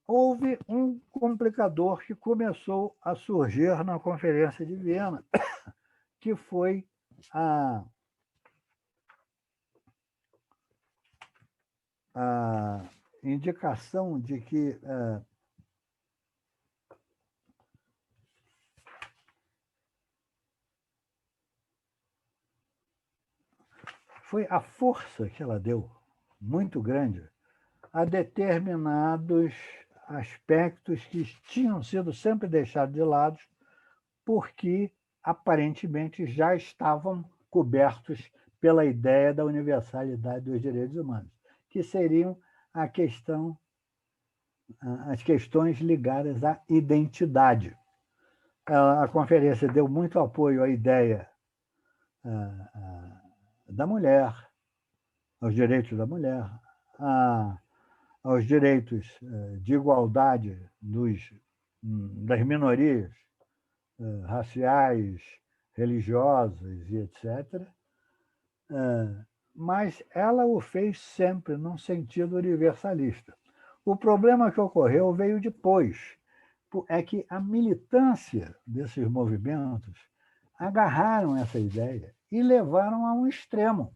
Houve um complicador que começou a surgir na Conferência de Viena, que foi a indicação de que foi a força que ela deu, muito grande, a determinados aspectos que tinham sido sempre deixados de lado, porque aparentemente já estavam cobertos pela ideia da universalidade dos direitos humanos, que seriam as questões ligadas à identidade. A conferência deu muito apoio à ideia da mulher, aos direitos da mulher, aos direitos de igualdade das minorias raciais, religiosas e etc. Mas ela o fez sempre num sentido universalista. O problema que ocorreu veio depois, é que a militância desses movimentos agarraram essa ideia e levaram a um extremo,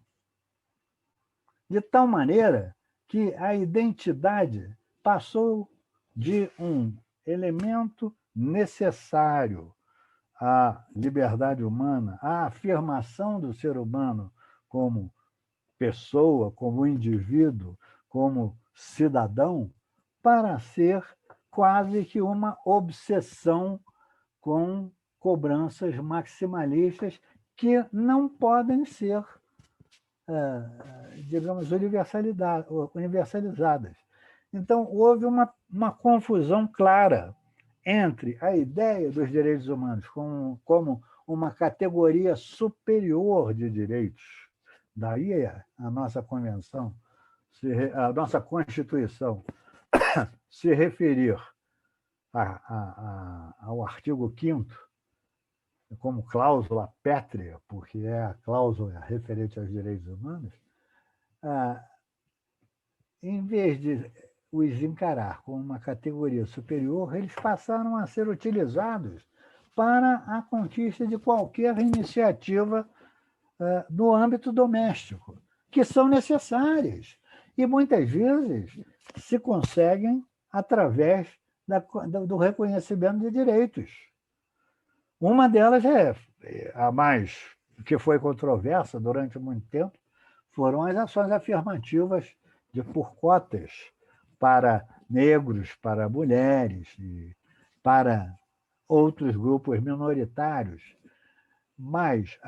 de tal maneira que a identidade passou de um elemento necessário à liberdade humana, à afirmação do ser humano como pessoa, como indivíduo, como cidadão, para ser quase que uma obsessão com cobranças maximalistas que não podem ser, digamos, universalizadas. Então, houve uma confusão clara entre a ideia dos direitos humanos como uma categoria superior de direitos. Daí a nossa convenção, a nossa Constituição, se referir ao artigo 5º como cláusula pétrea, porque é a cláusula referente aos direitos humanos, em vez de os encarar como uma categoria superior, eles passaram a ser utilizados para a conquista de qualquer iniciativa no âmbito doméstico, que são necessárias e muitas vezes se conseguem através do reconhecimento de direitos. Uma delas a mais que foi controversa durante muito tempo, foram as ações afirmativas por cotas para negros, para mulheres, e para outros grupos minoritários. Mas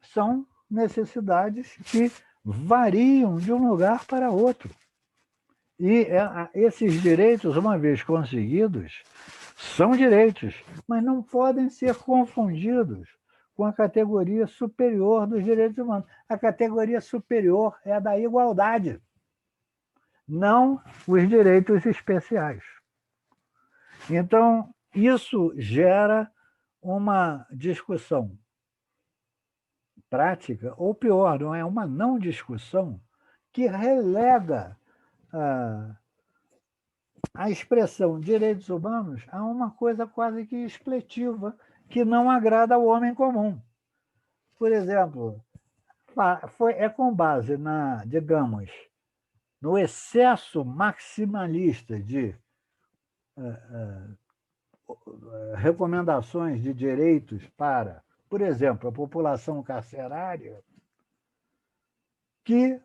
são necessidades que variam de um lugar para outro. E esses direitos, uma vez conseguidos, são direitos, mas não podem ser confundidos com a categoria superior dos direitos humanos. A categoria superior é a da igualdade, não os direitos especiais. Então, isso gera uma discussão prática, ou pior, não é uma não discussão, que relega a expressão direitos humanos a uma coisa quase que expletiva, que não agrada ao homem comum. Por exemplo, é com base digamos, no excesso maximalista de recomendações de direitos para, por exemplo, a população carcerária, que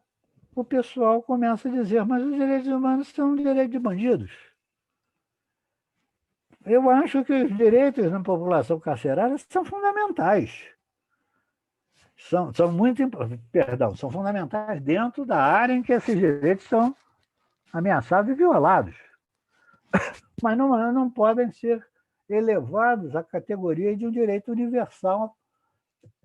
o pessoal começa a dizer, mas os direitos humanos são direitos de bandidos. Eu acho que os direitos na população carcerária são fundamentais. São muito, perdão, são fundamentais dentro da área em que esses direitos são ameaçados e violados. Mas não podem ser elevados à categoria de um direito universal,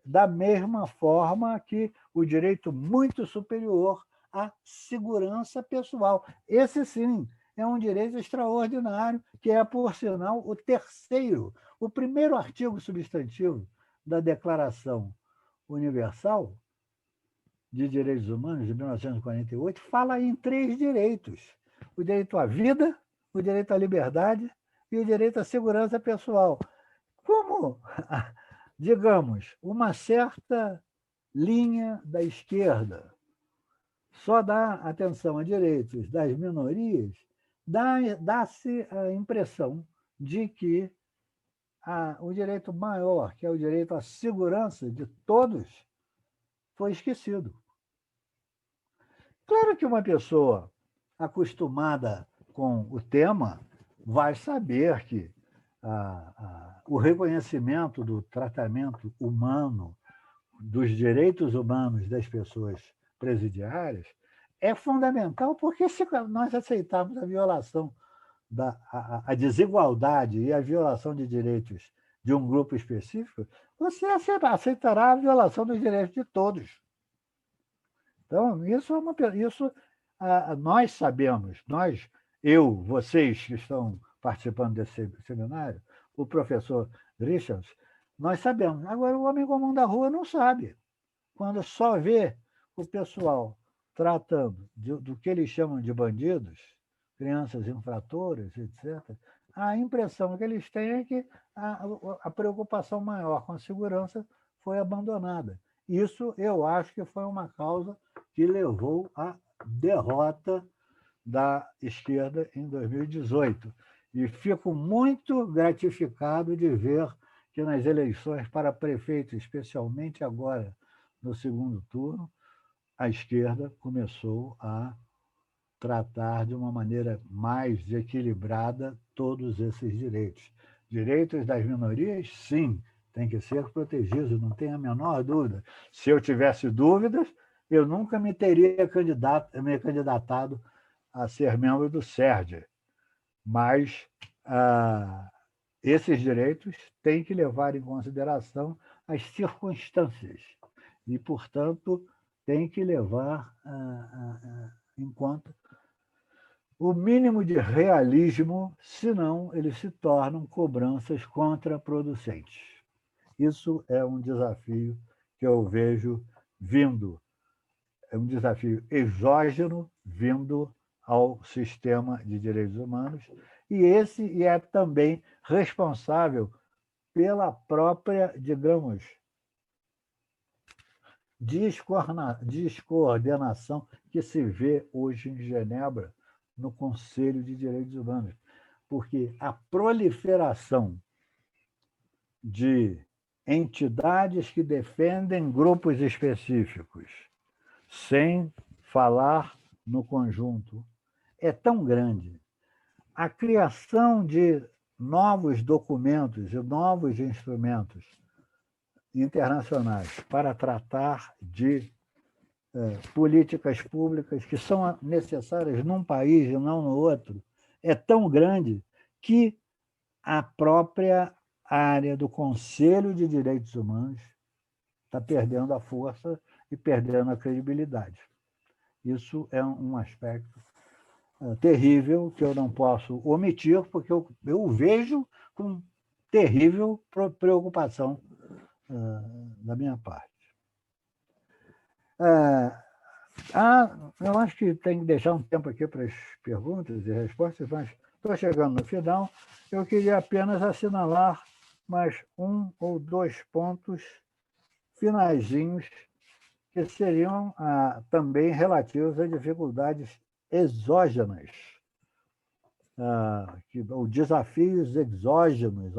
da mesma forma que o direito muito superior à segurança pessoal. Esse, sim, é um direito extraordinário, que é, por sinal, o primeiro artigo substantivo da Declaração Universal de Direitos Humanos, de 1948, fala em 3 direitos: o direito à vida, o direito à liberdade e o direito à segurança pessoal. Como, digamos, uma certa linha da esquerda só dá atenção a direitos das minorias, dá-se a impressão de que o direito maior, que é o direito à segurança de todos, foi esquecido. Claro que uma pessoa acostumada com o tema vai saber que o reconhecimento do tratamento humano, dos direitos humanos das pessoas presidiárias é fundamental, porque se nós aceitarmos a violação, a desigualdade e a violação de direitos de um grupo específico, você aceitará a violação dos direitos de todos. Então, nós sabemos, vocês que estão participando desse seminário, o professor Richards, nós sabemos. Agora, o homem comum da rua não sabe. Quando só vê o pessoal tratando do que eles chamam de bandidos, crianças infratoras, etc., a impressão que eles têm é que a preocupação maior com a segurança foi abandonada. Isso, eu acho que foi uma causa que levou à derrota da esquerda em 2018. E fico muito gratificado de ver que nas eleições para prefeito, especialmente agora no segundo turno, a esquerda começou a tratar de uma maneira mais equilibrada todos esses direitos. Direitos das minorias, sim, tem que ser protegidos, não tenho a menor dúvida. Se eu tivesse dúvidas, eu nunca me teria candidatado a ser membro do SERD. Mas esses direitos têm que levar em consideração as circunstâncias e, portanto, têm que levar em conta o mínimo de realismo, senão eles se tornam cobranças contraproducentes. Isso é um desafio que eu vejo vindo, é um desafio exógeno vindo ao sistema de direitos humanos, e esse é também responsável pela própria, digamos, descoordenação que se vê hoje em Genebra no Conselho de Direitos Humanos, porque a proliferação de entidades que defendem grupos específicos, sem falar no conjunto, é tão grande. A criação de novos documentos e novos instrumentos internacionais para tratar de políticas públicas que são necessárias num país e não no outro, é tão grande que a própria área do Conselho de Direitos Humanos está perdendo a força e perdendo a credibilidade. Isso é um aspecto terrível que eu não posso omitir, porque eu vejo com terrível preocupação da minha parte. Eu acho que tem que deixar um tempo aqui para as perguntas e respostas, mas estou chegando no final. Eu queria apenas assinalar mais 1 ou 2 pontos finaizinhos que seriam também relativos a dificuldades exógenas, ou desafios exógenos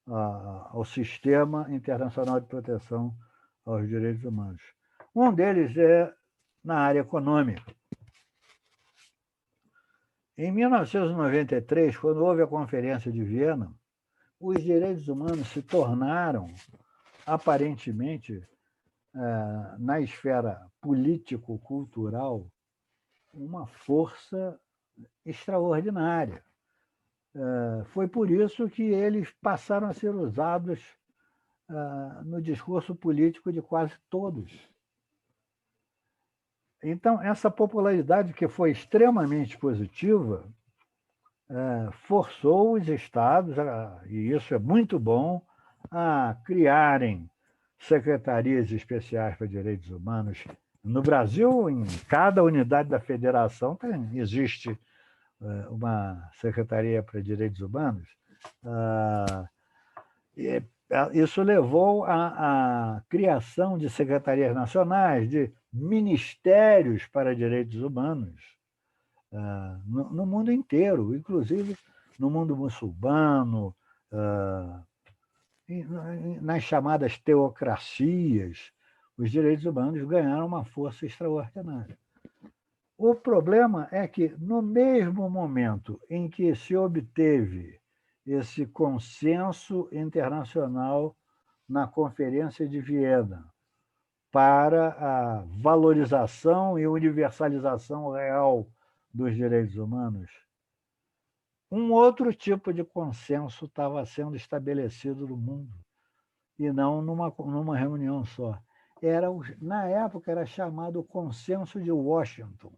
ao sistema internacional de proteção aos direitos humanos. Um deles é na área econômica. Em 1993, quando houve a Conferência de Viena, os direitos humanos se tornaram, aparentemente, na esfera político-cultural, uma força extraordinária. Foi por isso que eles passaram a ser usados no discurso político de quase todos. Então, essa popularidade, que foi extremamente positiva, forçou os estados, e isso é muito bom, a criarem secretarias especiais para direitos humanos. No Brasil, em cada unidade da federação existe uma secretaria para direitos humanos. Isso levou à criação de secretarias nacionais, de ministérios para direitos humanos no mundo inteiro, inclusive no mundo muçulmano, nas chamadas teocracias. Os direitos humanos ganharam uma força extraordinária. O problema é que, no mesmo momento em que se obteve esse consenso internacional na Conferência de Viena para a valorização e universalização real dos direitos humanos, um outro tipo de consenso estava sendo estabelecido no mundo, e não numa reunião só. Na época, era chamado Consenso de Washington.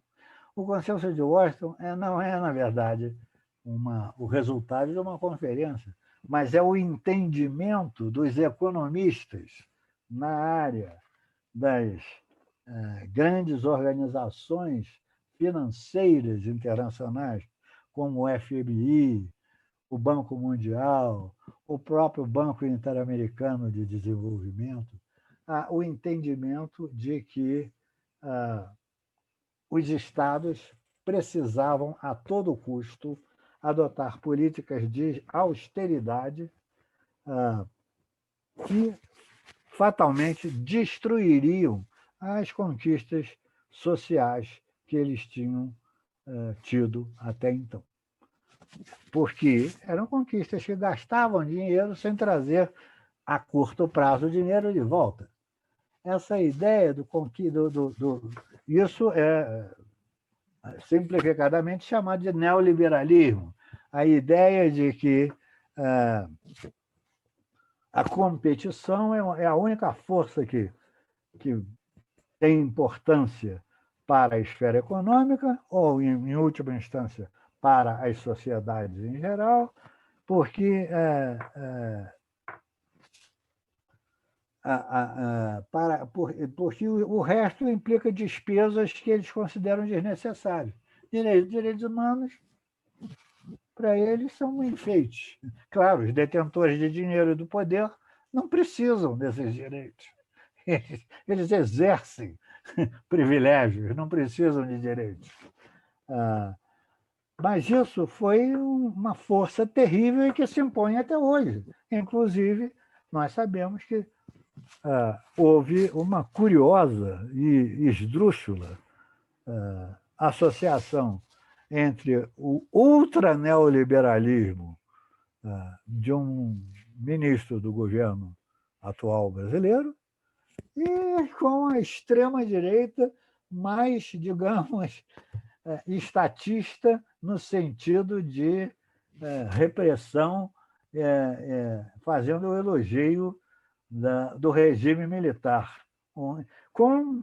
O Consenso de Washington não é, na verdade, o resultado de uma conferência, mas é o entendimento dos economistas na área das grandes organizações financeiras internacionais, como o FMI, o Banco Mundial, o próprio Banco Interamericano de Desenvolvimento, o entendimento de que os estados precisavam, a todo custo, adotar políticas de austeridade que fatalmente destruiriam as conquistas sociais que eles tinham tido até então. Porque eram conquistas que gastavam dinheiro sem trazer a curto prazo o dinheiro de volta. Essa ideia isso é simplificadamente chamado de neoliberalismo. A ideia de que a competição é a única força que tem importância para a esfera econômica, ou, em última instância, para as sociedades em geral, porque porque o resto implica despesas que eles consideram desnecessárias. Direitos humanos, para eles, são um enfeite. Claro, os detentores de dinheiro e do poder não precisam desses direitos. Eles exercem privilégios, não precisam de direitos. Mas isso foi uma força terrível e que se impõe até hoje. Inclusive, nós sabemos que houve uma curiosa e esdrúxula associação entre o ultraneoliberalismo de um ministro do governo atual brasileiro e com a extrema-direita mais, digamos, estatista, no sentido de repressão, fazendo o elogio do regime militar, com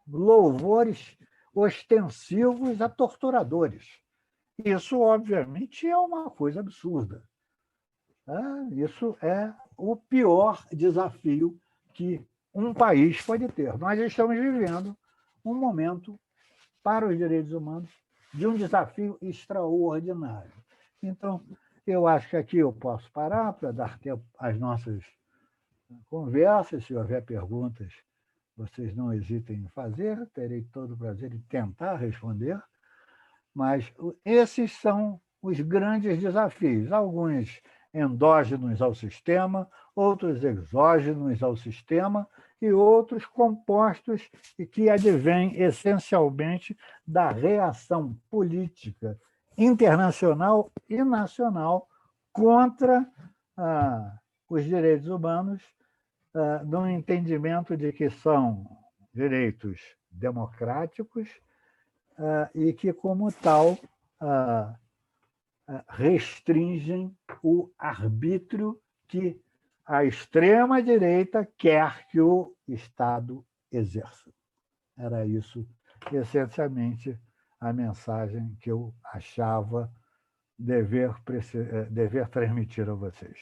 louvores ostensivos a torturadores. Isso, obviamente, é uma coisa absurda. Isso é o pior desafio que um país pode ter. Nós estamos vivendo um momento, para os direitos humanos, de um desafio extraordinário. Então, eu acho que aqui eu posso parar para dar tempo às nossas conversas. Se houver perguntas, vocês não hesitem em fazer, terei todo o prazer em tentar responder, mas esses são os grandes desafios, alguns endógenos ao sistema, outros exógenos ao sistema e outros compostos e que advêm essencialmente da reação política internacional e nacional contra os direitos humanos, no entendimento de que são direitos democráticos e que, como tal, restringem o arbítrio que a extrema-direita quer que o Estado exerça. Era isso, essencialmente, a mensagem que eu achava dever transmitir a vocês.